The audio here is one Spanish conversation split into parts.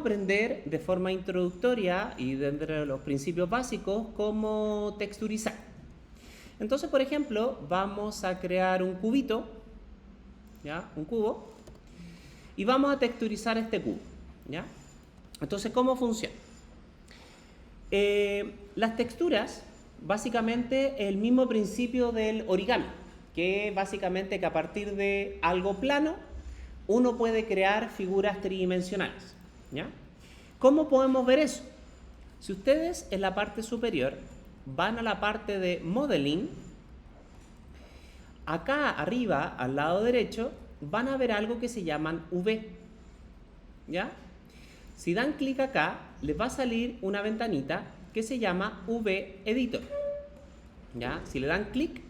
aprender de forma introductoria y dentro de los principios básicos cómo texturizar. Entonces, por ejemplo, vamos a crear un cubito, ¿ya? Un cubo, y vamos a texturizar este cubo, ¿ya? Entonces, ¿cómo funciona? Las texturas, básicamente, el mismo principio del origami, que es básicamente que a partir de algo plano, uno puede crear figuras tridimensionales, ¿ya? ¿Cómo podemos ver eso? Si ustedes en la parte superior van a la parte de Modeling, acá arriba, al lado derecho, van a ver algo que se llaman V, ¿ya? Si dan clic acá, les va a salir una ventanita que se llama V Editor, ¿ya? Si le dan clic,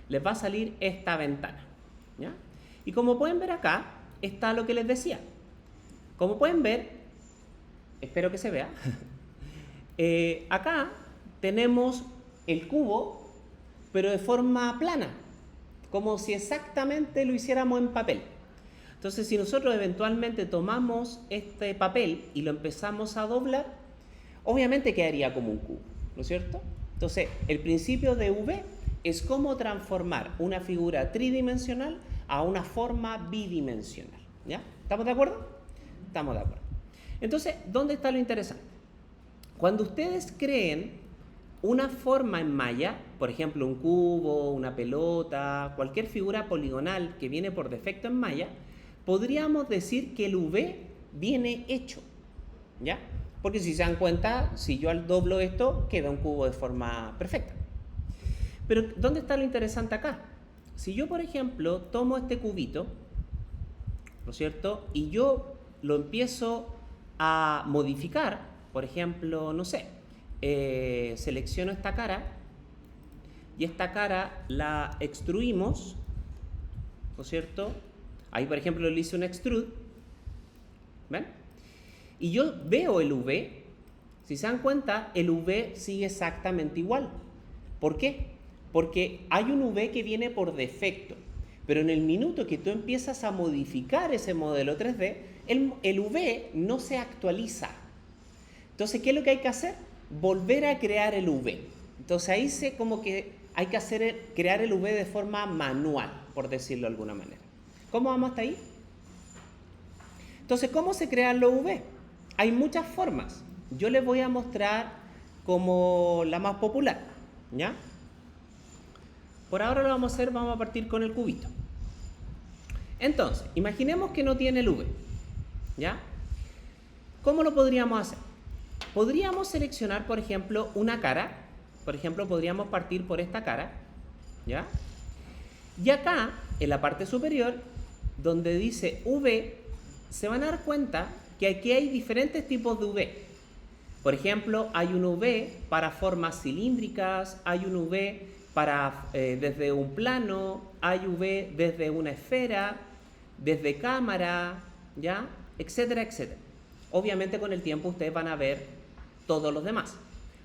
les va a salir esta ventana, ¿ya? Y como pueden ver acá, está lo que les decía. Como pueden ver, espero que se vea, acá tenemos el cubo, pero de forma plana, como si exactamente lo hiciéramos en papel. Entonces, si nosotros eventualmente tomamos este papel y lo empezamos a doblar, obviamente quedaría como un cubo, ¿no es cierto? Entonces, el principio de V es cómo transformar una figura tridimensional a una forma bidimensional, ¿ya? ¿Estamos de acuerdo? Estamos de acuerdo. Entonces, ¿dónde está lo interesante? Cuando ustedes creen una forma en Maya, por ejemplo, un cubo, una pelota, cualquier figura poligonal que viene por defecto en Maya, podríamos decir que el V viene hecho, ¿ya? Porque si se dan cuenta, si yo doblo esto, queda un cubo de forma perfecta. Pero, ¿dónde está lo interesante acá? Si yo, por ejemplo, tomo este cubito, ¿no es cierto? Y yo lo empiezo a modificar, por ejemplo, no sé, selecciono esta cara y esta cara la extruimos, ¿no es cierto? Ahí, por ejemplo, le hice un extrude, ¿ven? Y yo veo el V, si se dan cuenta, el V sigue exactamente igual. ¿Por qué? Porque hay un V que viene por defecto, pero en el minuto que tú empiezas a modificar ese modelo 3D, el V no se actualiza. Entonces, ¿qué es lo que hay que hacer? Volver a crear el V. Entonces, ahí como que hay que crear el V de forma manual, por decirlo de alguna manera. ¿Cómo vamos hasta ahí? Entonces, ¿cómo se crean los V? Hay muchas formas. Yo les voy a mostrar como la más popular, ¿ya? Por ahora lo vamos a hacer, vamos a partir con el cubito. Entonces, imaginemos que no tiene el V, ¿ya? ¿Cómo lo podríamos hacer? Podríamos seleccionar, por ejemplo, una cara. Por ejemplo, podríamos partir por esta cara, ¿ya? Y acá, en la parte superior, donde dice V, se van a dar cuenta que aquí hay diferentes tipos de V. Por ejemplo, hay un V para formas cilíndricas, hay un V para desde un plano, hay V desde una esfera, desde cámara, ¿ya? Etcétera, etcétera. Obviamente con el tiempo ustedes van a ver todos los demás.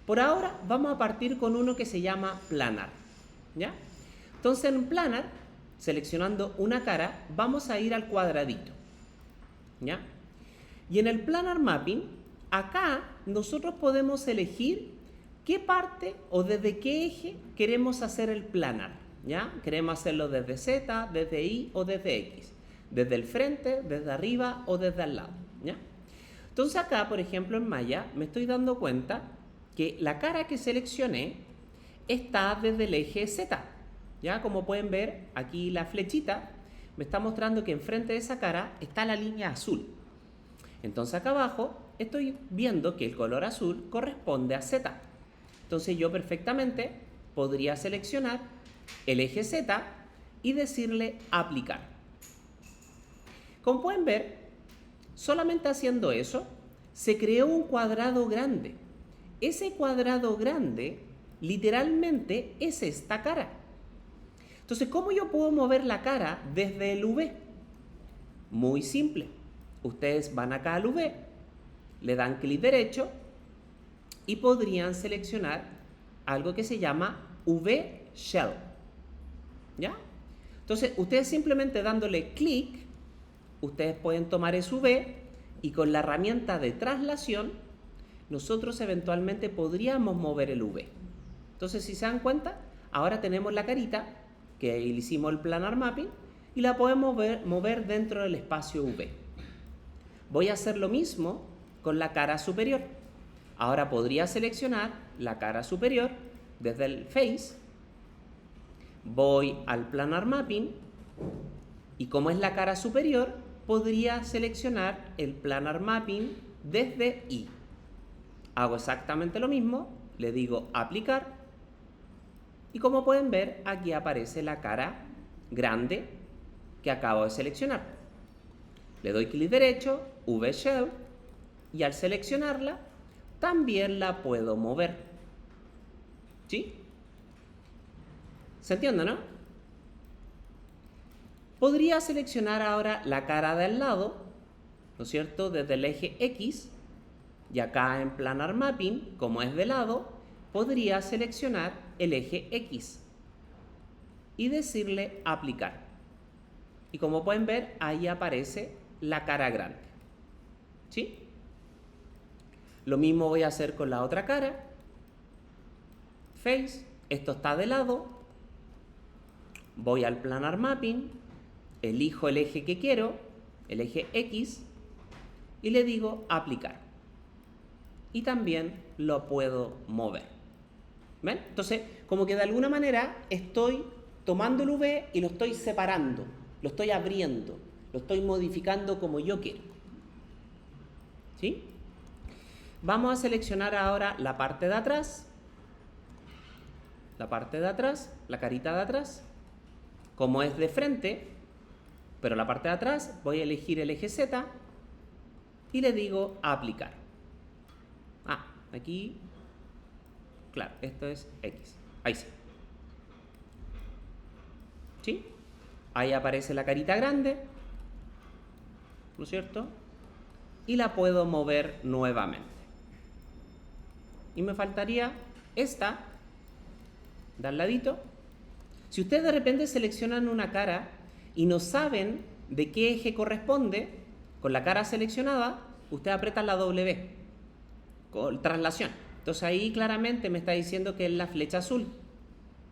Por ahora vamos a partir con uno que se llama planar, ¿ya? Entonces en planar, seleccionando una cara, vamos a ir al cuadradito, ¿ya? Y en el planar mapping, acá nosotros podemos elegir qué parte o desde qué eje queremos hacer el planar, ¿ya? Queremos hacerlo desde Z, desde Y o desde X, desde el frente, desde arriba o desde al lado, ¿ya? Entonces acá, por ejemplo, en Maya, me estoy dando cuenta que la cara que seleccioné está desde el eje Z, ¿ya? Como pueden ver, aquí la flechita me está mostrando que enfrente de esa cara está la línea azul. Entonces acá abajo estoy viendo que el color azul corresponde a Z. Entonces yo perfectamente podría seleccionar el eje Z y decirle aplicar. Como pueden ver, solamente haciendo eso, se creó un cuadrado grande. Ese cuadrado grande, literalmente, es esta cara. Entonces, ¿cómo yo puedo mover la cara desde el V? Muy simple. Ustedes van acá al V, le dan clic derecho y podrían seleccionar algo que se llama V Shell, ¿ya? Entonces, ustedes simplemente dándole clic, ustedes pueden tomar ese V Y con la herramienta de traslación, nosotros eventualmente podríamos mover el V. Entonces, si se dan cuenta, ahora tenemos la carita, que le hicimos el planar mapping, y la podemos mover dentro del espacio V. Voy a hacer lo mismo con la cara superior. Ahora podría seleccionar la cara superior desde el Face. Voy al planar mapping y como es la cara superior, podría seleccionar el planar mapping desde I. Hago exactamente lo mismo, le digo aplicar y como pueden ver aquí aparece la cara grande que acabo de seleccionar. Le doy clic derecho, V-Shell y al seleccionarla también la puedo mover. ¿Sí? ¿Se entiende, no? Podría seleccionar ahora la cara de al lado, ¿no es cierto? Desde el eje X y acá en planar mapping, como es de lado, podría seleccionar el eje X y decirle aplicar. Y como pueden ver, ahí aparece la cara grande. ¿Sí? Lo mismo voy a hacer con la otra cara. Face, esto está de lado. Voy al planar mapping, elijo el eje que quiero, el eje X, y le digo aplicar. Y también lo puedo mover. ¿Ven? Entonces, como que de alguna manera estoy tomando el V y lo estoy separando, lo estoy abriendo, lo estoy modificando como yo quiero. ¿Sí? Vamos a seleccionar ahora la parte de atrás. La parte de atrás, la carita de atrás. Como es de frente, pero la parte de atrás, voy a elegir el eje Z y le digo aplicar. Aquí, claro, esto es X. Ahí sí. ¿Sí? Ahí aparece la carita grande, ¿no es cierto? Y la puedo mover nuevamente. Y me faltaría esta, de al ladito. Si ustedes de repente seleccionan una cara y no saben de qué eje corresponde, con la cara seleccionada, usted aprieta la W, con traslación. Entonces ahí claramente me está diciendo que es la flecha azul.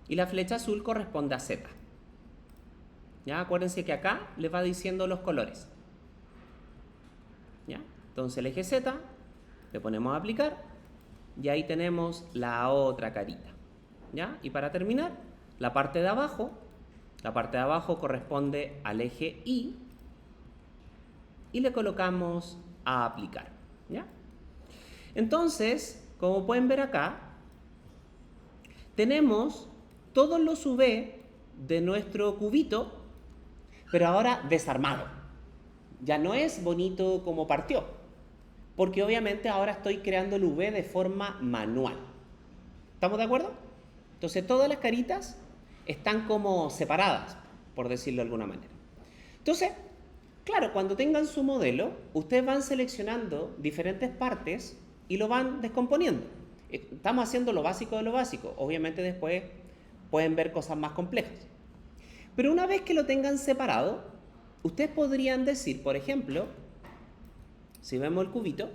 Y la flecha azul corresponde a Z. ¿Ya? Acuérdense que acá les va diciendo los colores. ¿Ya? Entonces el eje Z, le ponemos a aplicar y ahí tenemos la otra carita. ¿Ya? Y para terminar, la parte de abajo corresponde al eje Y y le colocamos a aplicar. ¿Ya? Entonces, como pueden ver acá, tenemos todos los V de nuestro cubito, pero ahora desarmado. Ya no es bonito como partió, porque obviamente ahora estoy creando el V de forma manual. ¿Estamos de acuerdo? Entonces todas las caritas están como separadas, por decirlo de alguna manera. Entonces, claro, cuando tengan su modelo, ustedes van seleccionando diferentes partes y lo van descomponiendo. Estamos haciendo lo básico de lo básico. Obviamente después pueden ver cosas más complejas. Pero una vez que lo tengan separado, ustedes podrían decir, por ejemplo, si vemos el cubito,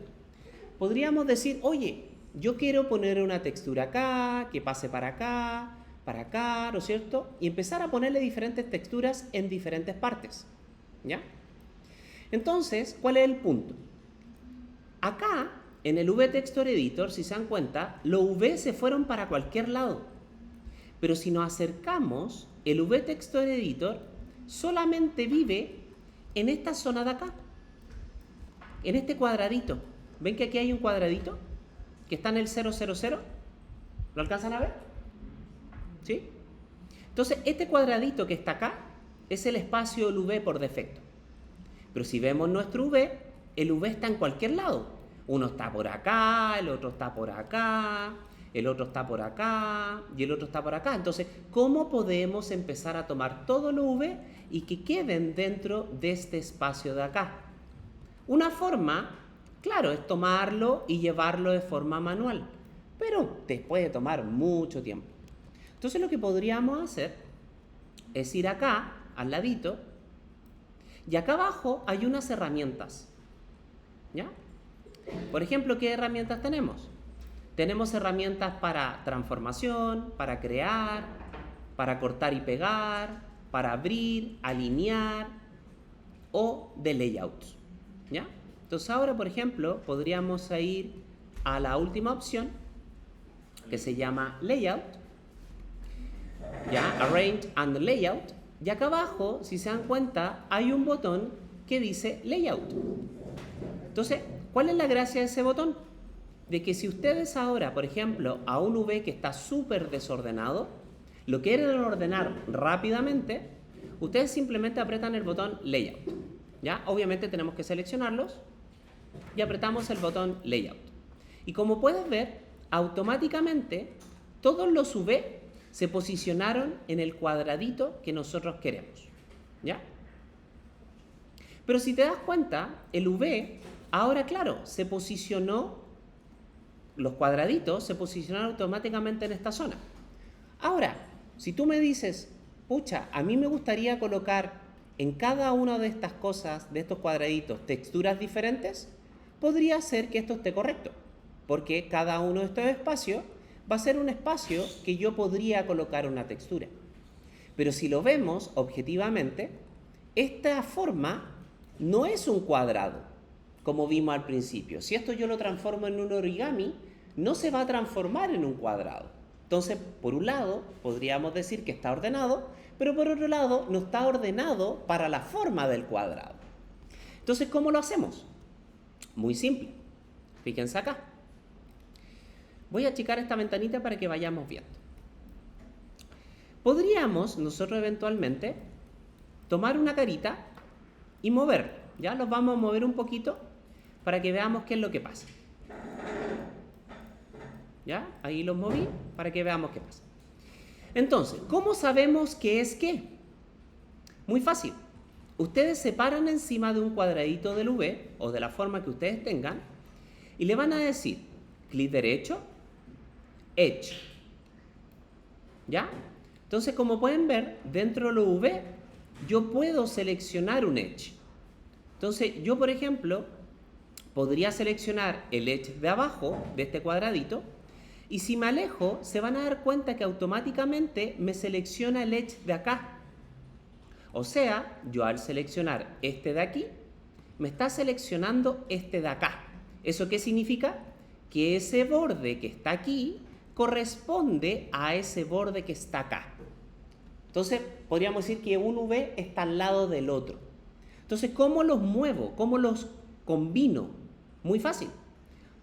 podríamos decir, oye, yo quiero poner una textura acá, que pase para acá, ¿no es cierto? Y empezar a ponerle diferentes texturas en diferentes partes. ¿Ya? Entonces, ¿cuál es el punto? Acá, en el V-Texture Editor, si se dan cuenta, los V se fueron para cualquier lado. Pero si nos acercamos, el V-Texture Editor solamente vive en esta zona de acá. En este cuadradito. ¿Ven que aquí hay un cuadradito? Que está en el 000. ¿Lo alcanzan a ver? ¿Sí? Entonces, este cuadradito que está acá es el espacio del V por defecto. Pero si vemos nuestro V, el V está en cualquier lado. Uno está por acá, el otro está por acá, el otro está por acá y el otro está por acá. Entonces, ¿cómo podemos empezar a tomar todos los V y que queden dentro de este espacio de acá? Una forma, claro, es tomarlo y llevarlo de forma manual, pero te puede tomar mucho tiempo. Entonces, lo que podríamos hacer es ir acá, al ladito, y acá abajo hay unas herramientas. ¿Ya? Por ejemplo, ¿qué herramientas tenemos? Tenemos herramientas para transformación, para crear, para cortar y pegar, para abrir, alinear o de layouts. ¿Ya? Entonces ahora, por ejemplo, podríamos ir a la última opción que se llama Layout. ¿Ya? Arrange and Layout. Y acá abajo, si se dan cuenta, hay un botón que dice Layout. Entonces, ¿cuál es la gracia de ese botón? De que si ustedes ahora, por ejemplo, a un V que está súper desordenado, lo quieren ordenar rápidamente, ustedes simplemente apretan el botón Layout. ¿Ya? Obviamente tenemos que seleccionarlos y apretamos el botón Layout. Y como puedes ver, automáticamente todos los V se posicionaron en el cuadradito que nosotros queremos. ¿Ya? Pero si te das cuenta, el V, ahora claro, se posicionó, los cuadraditos se posicionaron automáticamente en esta zona. Ahora, si tú me dices, pucha, a mí me gustaría colocar en cada una de estas cosas, de estos cuadraditos, texturas diferentes, podría ser que esto esté correcto, porque cada uno de estos espacios va a ser un espacio que yo podría colocar una textura. Pero si lo vemos objetivamente, esta forma no es un cuadrado, como vimos al principio. Si esto yo lo transformo en un origami, no se va a transformar en un cuadrado. Entonces, por un lado, podríamos decir que está ordenado, pero por otro lado, no está ordenado para la forma del cuadrado. Entonces, ¿cómo lo hacemos? Muy simple. Fíjense acá. Voy a achicar esta ventanita para que vayamos viendo. Podríamos nosotros eventualmente tomar una carita y mover. Ya los vamos a mover un poquito para que veamos qué es lo que pasa. ¿Ya? Ahí los moví para que veamos qué pasa. Entonces, ¿cómo sabemos qué es qué? Muy fácil. Ustedes se paran encima de un cuadradito del V o de la forma que ustedes tengan y le van a decir clic derecho, Edge. ¿Ya? Entonces, como pueden ver, dentro de los V yo puedo seleccionar un Edge. Entonces, yo, por ejemplo, podría seleccionar el Edge de abajo de este cuadradito. Y si me alejo, se van a dar cuenta que automáticamente me selecciona el Edge de acá. O sea, yo al seleccionar este de aquí, me está seleccionando este de acá. ¿Eso qué significa? Que ese borde que está aquí corresponde a ese borde que está acá. Entonces, podríamos decir que un V está al lado del otro. Entonces, ¿cómo los muevo? ¿Cómo los combino? Muy fácil.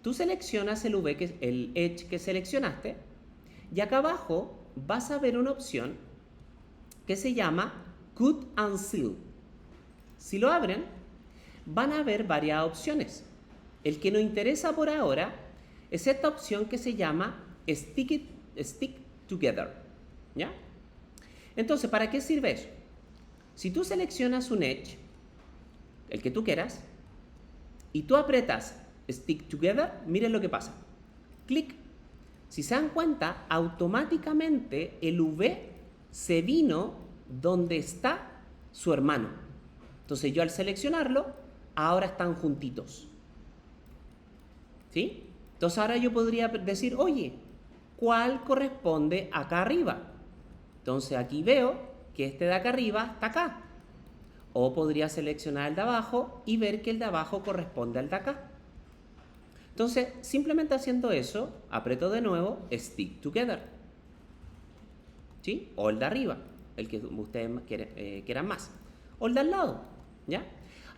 Tú seleccionas el V, el Edge que seleccionaste, y acá abajo vas a ver una opción que se llama Cut and Seal. Si lo abren, van a ver varias opciones. El que nos interesa por ahora es esta opción que se llama Stick Together. ¿Ya? Entonces, ¿para qué sirve eso? Si tú seleccionas un Edge, el que tú quieras, y tú apretas Stick Together, miren lo que pasa. Clic. Si se dan cuenta, automáticamente el V se vino donde está su hermano. Entonces yo al seleccionarlo, ahora están juntitos. ¿Sí? Entonces ahora yo podría decir, oye, ¿cuál corresponde acá arriba? Entonces aquí veo que este de acá arriba está acá. O podría seleccionar el de abajo y ver que el de abajo corresponde al de acá. Entonces, simplemente haciendo eso, aprieto de nuevo Stick Together. ¿Sí? O el de arriba, el que ustedes quieran más. O el de al lado. ¿Ya?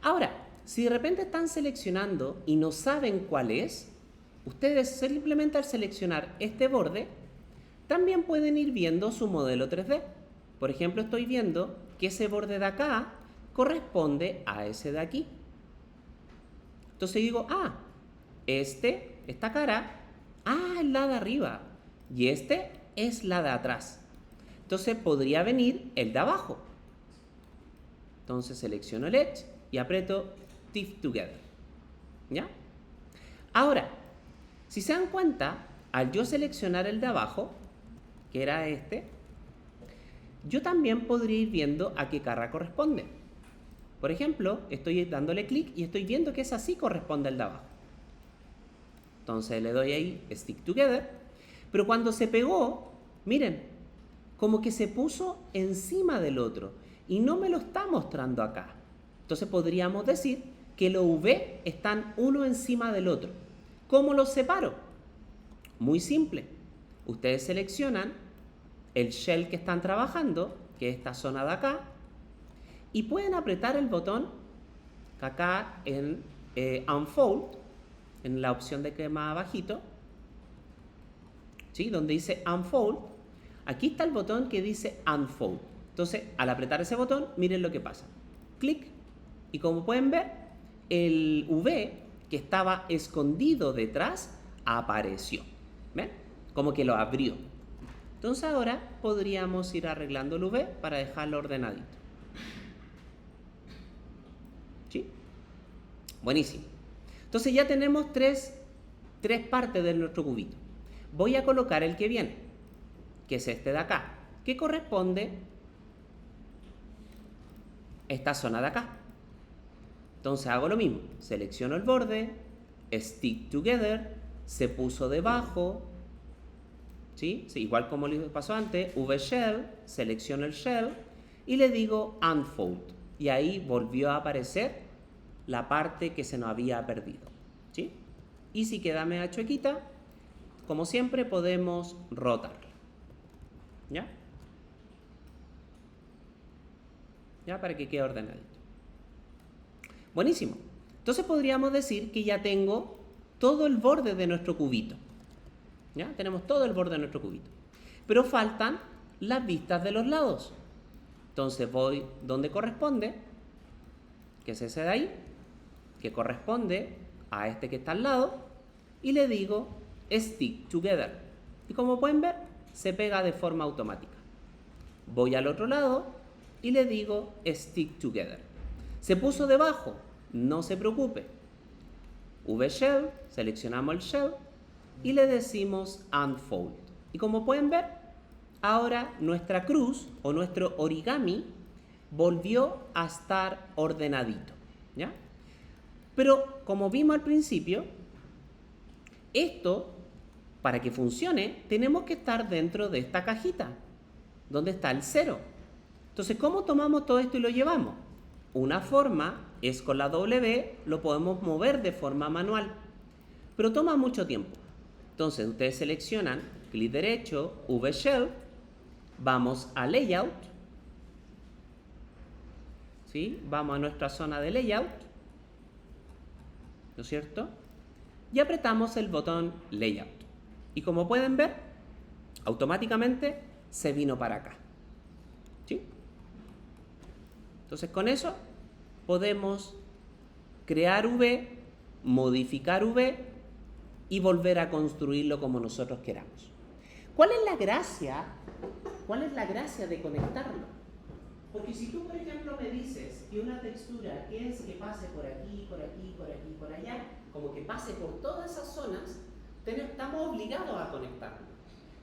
Ahora, si de repente están seleccionando y no saben cuál es, ustedes simplemente al seleccionar este borde, también pueden ir viendo su modelo 3D. Por ejemplo, estoy viendo que ese borde de acá corresponde a ese de aquí. Entonces digo, esta cara, es la de arriba y este es la de atrás. Entonces podría venir el de abajo. Entonces selecciono el Edge y aprieto Stick Together. ¿Ya? Ahora, si se dan cuenta, al yo seleccionar el de abajo, que era este, yo también podría ir viendo a qué cara corresponde. Por ejemplo, estoy dándole clic y estoy viendo que esa sí corresponde al de abajo. Entonces le doy ahí Stick Together. Pero cuando se pegó, miren, como que se puso encima del otro y no me lo está mostrando acá. Entonces podríamos decir que los V están uno encima del otro. ¿Cómo los separo? Muy simple. Ustedes seleccionan el shell que están trabajando, que es esta zona de acá, y pueden apretar el botón acá en Unfold, en la opción de que más abajito, ¿sí? Donde dice Unfold. Aquí está el botón que dice Unfold. Entonces, al apretar ese botón, miren lo que pasa. Clic. Y como pueden ver, el V que estaba escondido detrás apareció. ¿Ven? Como que lo abrió. Entonces ahora podríamos ir arreglando el V para dejarlo ordenadito. ¿Sí? Buenísimo. Entonces ya tenemos tres partes de nuestro cubito. Voy a colocar el que viene, que es este de acá, que corresponde a esta zona de acá. Entonces hago lo mismo, selecciono el borde, Stick Together, se puso debajo, ¿sí? Igual como le pasó antes, V-Shell, selecciono el Shell y le digo Unfold. Y ahí volvió a aparecer la parte que se nos había perdido, ¿sí? Y si queda media chuequita, como siempre podemos rotarla, ¿ya? Ya para que quede ordenadito. Buenísimo. Entonces podríamos decir que ya tengo todo el borde de nuestro cubito. ¿Ya? Tenemos todo el borde de nuestro cubito. Pero faltan las vistas de los lados. Entonces voy donde corresponde, que es ese de ahí, que corresponde a este que está al lado, y le digo Stick Together. Y como pueden ver, se pega de forma automática. Voy al otro lado y le digo Stick Together. Se puso debajo, no se preocupe. V-Shell, seleccionamos el Shell y le decimos Unfold. Y como pueden ver, ahora nuestra cruz o nuestro origami volvió a estar ordenadito, ¿ya? Pero como vimos al principio, esto, para que funcione, tenemos que estar dentro de esta cajita, donde está el 0. Entonces, ¿cómo tomamos todo esto y lo llevamos? Una forma es con la W, lo podemos mover de forma manual, pero toma mucho tiempo. Entonces, ustedes seleccionan, clic derecho, V-Shell, vamos a Layout, ¿sí? Vamos a nuestra zona de Layout, ¿no es cierto? Y apretamos el botón Layout. Y como pueden ver, automáticamente se vino para acá, ¿sí? Entonces con eso podemos crear V, modificar V y volver a construirlo como nosotros queramos. ¿Cuál es la gracia? ¿Cuál es la gracia de conectarlo? Porque si tú, por ejemplo, me dices que una textura quieres que pase por aquí, por aquí, por aquí, por allá, como que pase por todas esas zonas, estamos obligados a conectarlo.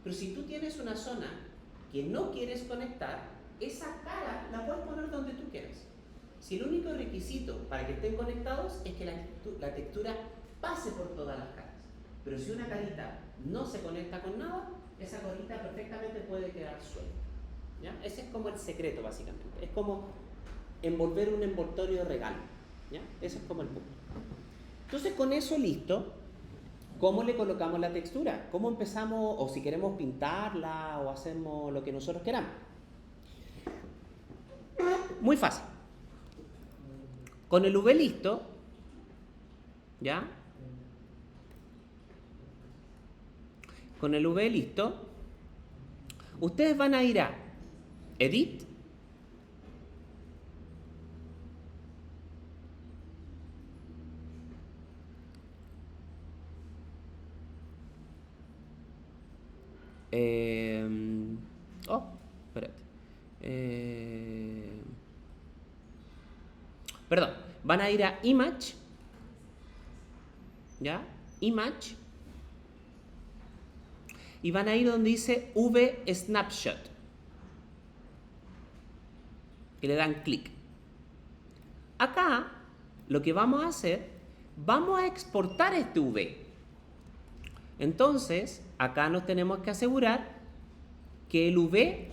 Pero si tú tienes una zona que no quieres conectar, esa cara la puedes poner donde tú quieras. Si el único requisito para que estén conectados es que la textura pase por todas las caras. Pero si una carita no se conecta con nada, esa carita perfectamente puede quedar suelta, ¿ya? Ese es como el secreto, básicamente. Es como envolver un envoltorio de regalo, ¿ya? Ese es como el punto. Entonces, con eso listo, ¿cómo le colocamos la textura? ¿Cómo empezamos? O si queremos pintarla o hacemos lo que nosotros queramos. Muy fácil. Con el V listo, ¿ya? Con el V listo, ustedes van a ir a Edit, espérate. Perdón, van a ir a Image, ¿ya? Image, y van a ir donde dice V Snapshot y le dan clic. Acá lo que vamos a hacer, vamos a exportar este V. Entonces, acá nos tenemos que asegurar que el V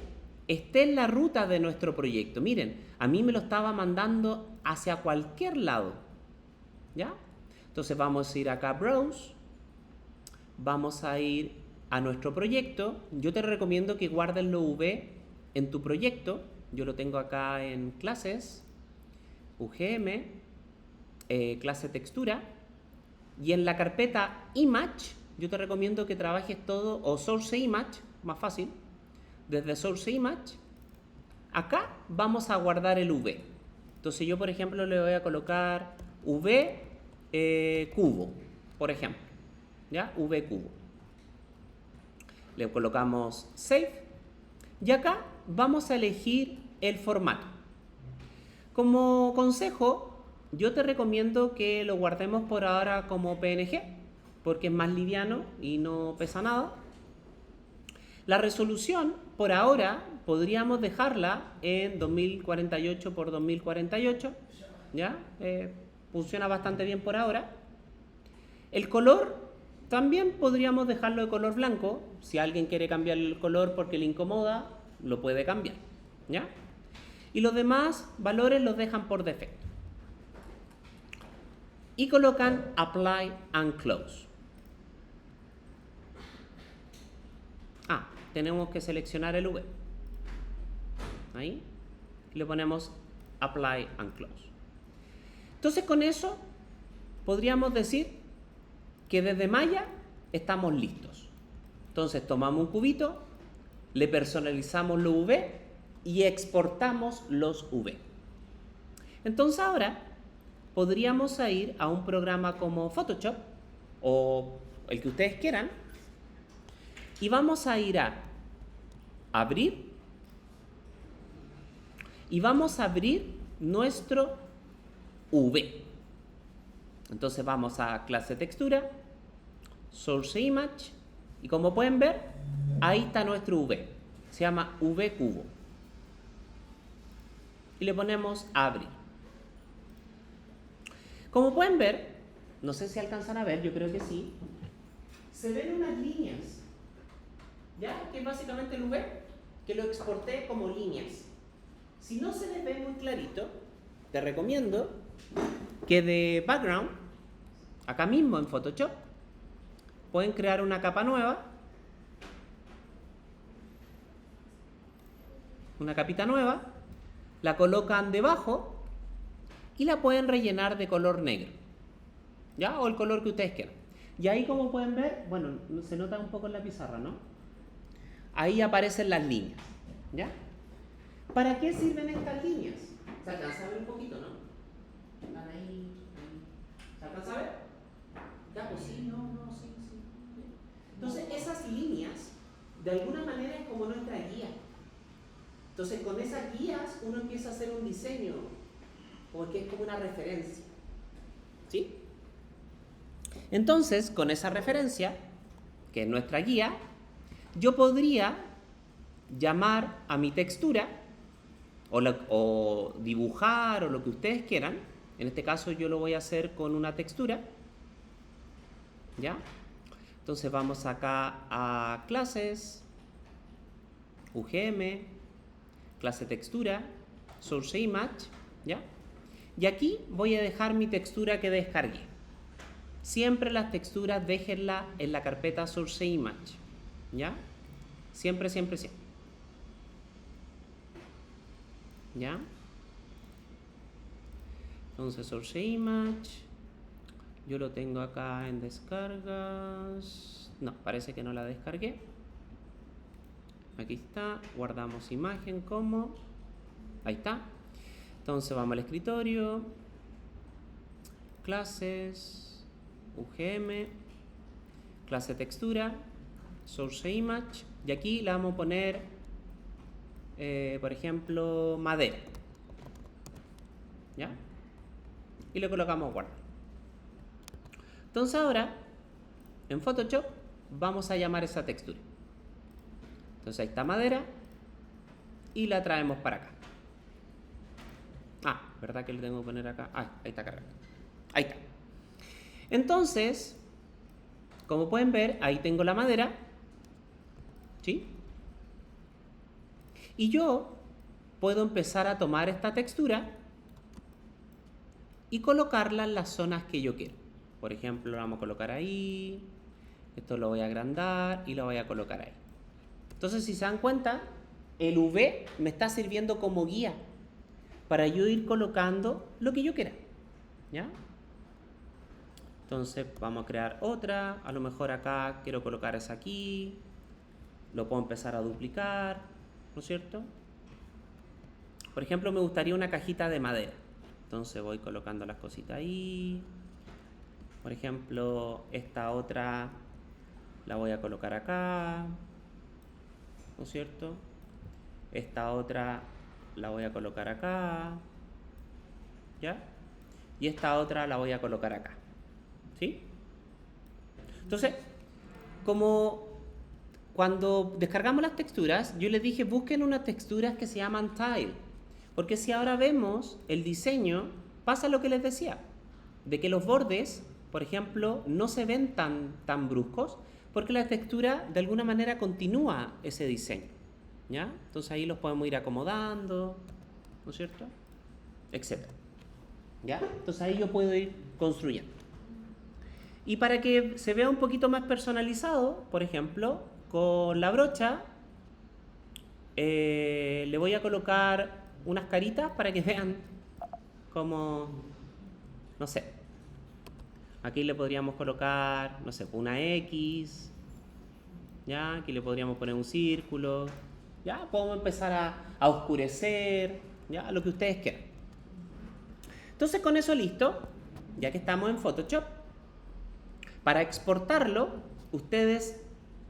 esté en la ruta de nuestro proyecto. Miren, a mí me lo estaba mandando hacia cualquier lado. ¿Ya? Entonces vamos a ir acá a Browse. Vamos a ir a nuestro proyecto. Yo te recomiendo que guardes los V en tu proyecto. Yo lo tengo acá en clases, UGM, clase textura. Y en la carpeta Image, yo te recomiendo que trabajes todo, o Source Image, más fácil. Desde Source Image, acá vamos a guardar el V. Entonces yo, por ejemplo, le voy a colocar V cubo, por ejemplo. ¿Ya? V cubo. Le colocamos Save. Y acá vamos a elegir el formato. Como consejo, yo te recomiendo que lo guardemos por ahora como PNG, porque es más liviano y no pesa nada. La resolución, por ahora, podríamos dejarla en 2048 por 2048. ¿Ya? Funciona bastante bien por ahora. El color, también podríamos dejarlo de color blanco. Si alguien quiere cambiar el color porque le incomoda, lo puede cambiar. ¿Ya? Y los demás valores los dejan por defecto. Y colocan Apply and Close. Tenemos que seleccionar el V. Ahí. Y le ponemos Apply and Close. Entonces con eso podríamos decir que desde Maya estamos listos. Entonces tomamos un cubito, le personalizamos los V y exportamos los V. Entonces ahora podríamos ir a un programa como Photoshop o el que ustedes quieran y vamos a ir a abrir y vamos a abrir nuestro V. Entonces vamos a clase textura, source image y como pueden ver, ahí está nuestro V. Se llama V cubo. Y le ponemos abrir. Como pueden ver, no sé si alcanzan a ver, yo creo que sí, se ven unas líneas. ¿Ya? Que es básicamente el V, que lo exporté como líneas. Si no se les ve muy clarito, te recomiendo que de background, acá mismo en Photoshop, pueden crear una capa nueva, una capita nueva, la colocan debajo y la pueden rellenar de color negro, ¿ya? O el color que ustedes quieran. Y ahí, como pueden ver, bueno, se nota un poco en la pizarra, ¿no? Ahí aparecen las líneas, ¿ya? ¿Para qué sirven estas líneas? ¿Se alcanza a ver un poquito, no? ¿Están ahí? ¿Se alcanza a ver? Ya, pues sí, sí. Entonces, esas líneas, de alguna manera, es como nuestra guía. Entonces, con esas guías, uno empieza a hacer un diseño, porque es como una referencia. ¿Sí? Entonces, con esa referencia, que es nuestra guía, yo podría llamar a mi textura o dibujar o lo que ustedes quieran. En este caso yo lo voy a hacer con una textura. ¿Ya? Entonces vamos acá a clases, UGM, clase textura, source image. ¿Ya? Y aquí voy a dejar mi textura que descargué. Siempre las texturas déjenla en la carpeta source image. ¿Ya? Siempre. ¿Ya? Entonces, source image. Yo lo tengo acá en descargas. No, parece que no la descargué. Aquí está. Guardamos imagen como. Ahí está. Entonces vamos al escritorio. Clases. UGM. Clase textura. Source image, y aquí le vamos a poner, por ejemplo, madera. ¿Ya? Y le colocamos guardar. Entonces ahora, en Photoshop, vamos a llamar esa textura. Entonces ahí está madera, y la traemos para acá. ¿verdad que le tengo que poner acá? Ah, ahí está cargando. Ahí está. Entonces, como pueden ver, ahí tengo la madera, ¿sí? Y yo puedo empezar a tomar esta textura y colocarla en las zonas que yo quiero. Por ejemplo, lo vamos a colocar ahí, esto lo voy a agrandar y lo voy a colocar ahí. Entonces, si se dan cuenta, el V me está sirviendo como guía para yo ir colocando lo que yo quiera, ¿ya? Entonces vamos a crear otra, a lo mejor acá quiero colocar esa aquí, lo puedo empezar a duplicar, ¿no es cierto? Por ejemplo, me gustaría una cajita de madera, entonces voy colocando las cositas ahí. Por ejemplo, esta otra la voy a colocar acá, ¿no es cierto? Esta otra la voy a colocar acá, ¿ya? Y esta otra la voy a colocar acá, ¿sí? Entonces, como cuando descargamos las texturas, yo les dije busquen unas texturas que se llaman tile, porque si ahora vemos el diseño, pasa lo que les decía, de que los bordes, por ejemplo, no se ven tan bruscos, porque la textura de alguna manera continúa ese diseño, ¿ya? Entonces ahí los podemos ir acomodando, ¿no es cierto? Etcétera, ¿ya? Entonces ahí yo puedo ir construyendo. Y para que se vea un poquito más personalizado, por ejemplo, con la brocha le voy a colocar unas caritas para que vean como, no sé, aquí le podríamos colocar, no sé, una X, ¿ya? Aquí le podríamos poner un círculo, ¿ya? Podemos empezar a oscurecer, ¿ya? Lo que ustedes quieran. Entonces con eso listo, ya que estamos en Photoshop, para exportarlo, ustedes,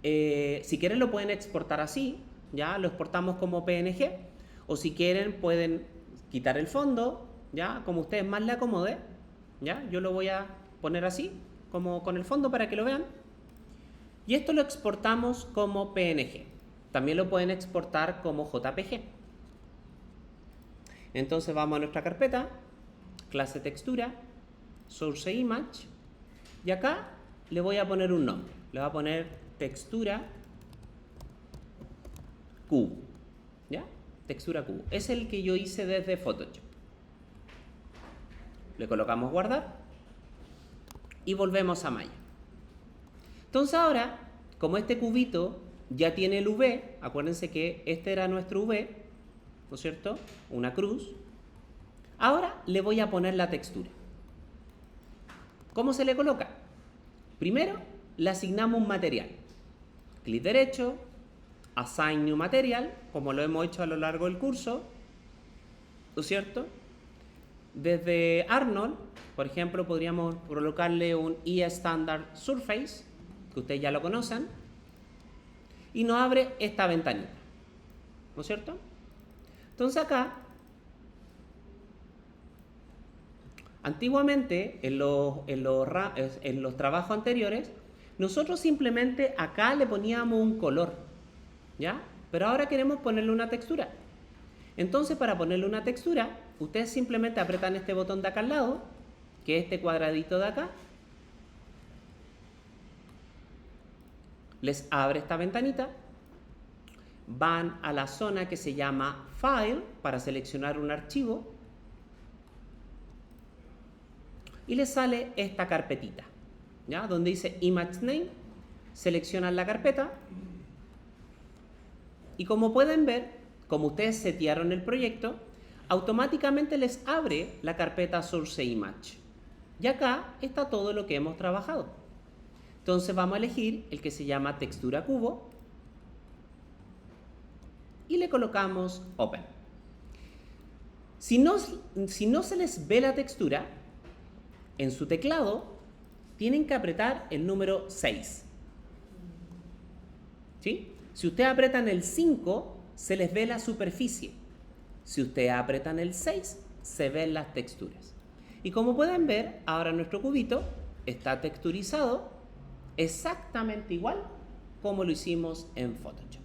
si quieren lo pueden exportar así, ¿ya? Lo exportamos como PNG, o si quieren pueden quitar el fondo, ¿ya? Como ustedes más le acomode, ¿ya? Yo lo voy a poner así, como con el fondo para que lo vean. Y esto lo exportamos como PNG. También lo pueden exportar como JPG. Entonces vamos a nuestra carpeta, clase textura, source image, y acá le voy a poner un nombre. Le voy a poner textura cubo, ¿ya? Textura cubo. Es el que yo hice desde Photoshop. Le colocamos guardar y volvemos a Maya. Entonces ahora, como este cubito ya tiene el V, acuérdense que este era nuestro V, ¿no es cierto? Una cruz. Ahora le voy a poner la textura. ¿Cómo se le coloca? Primero, le asignamos un material. Clic derecho, Assign New Material, como lo hemos hecho a lo largo del curso, ¿no es cierto? Desde Arnold, por ejemplo, podríamos colocarle un E-Standard Surface, que ustedes ya lo conocen, y nos abre esta ventanita, ¿no es cierto? Entonces acá, antiguamente, en los trabajos anteriores, nosotros simplemente acá le poníamos un color, ¿ya? Pero ahora queremos ponerle una textura. Entonces, para ponerle una textura, ustedes simplemente apretan este botón de acá al lado, que es este cuadradito de acá. Les abre esta ventanita. Van a la zona que se llama File para seleccionar un archivo. Y les sale esta carpetita, ¿ya? Donde dice Image Name. Seleccionan la carpeta. Y como pueden ver, como ustedes setearon el proyecto, automáticamente les abre la carpeta Source Image. Y acá está todo lo que hemos trabajado. Entonces vamos a elegir el que se llama Textura Cubo y le colocamos Open. Si no se les ve la textura, en su teclado tienen que apretar el número 6. ¿Sí? Si ustedes apretan el 5, se les ve la superficie. Si ustedes apretan el 6, se ven las texturas. Y como pueden ver, ahora nuestro cubito está texturizado exactamente igual como lo hicimos en Photoshop.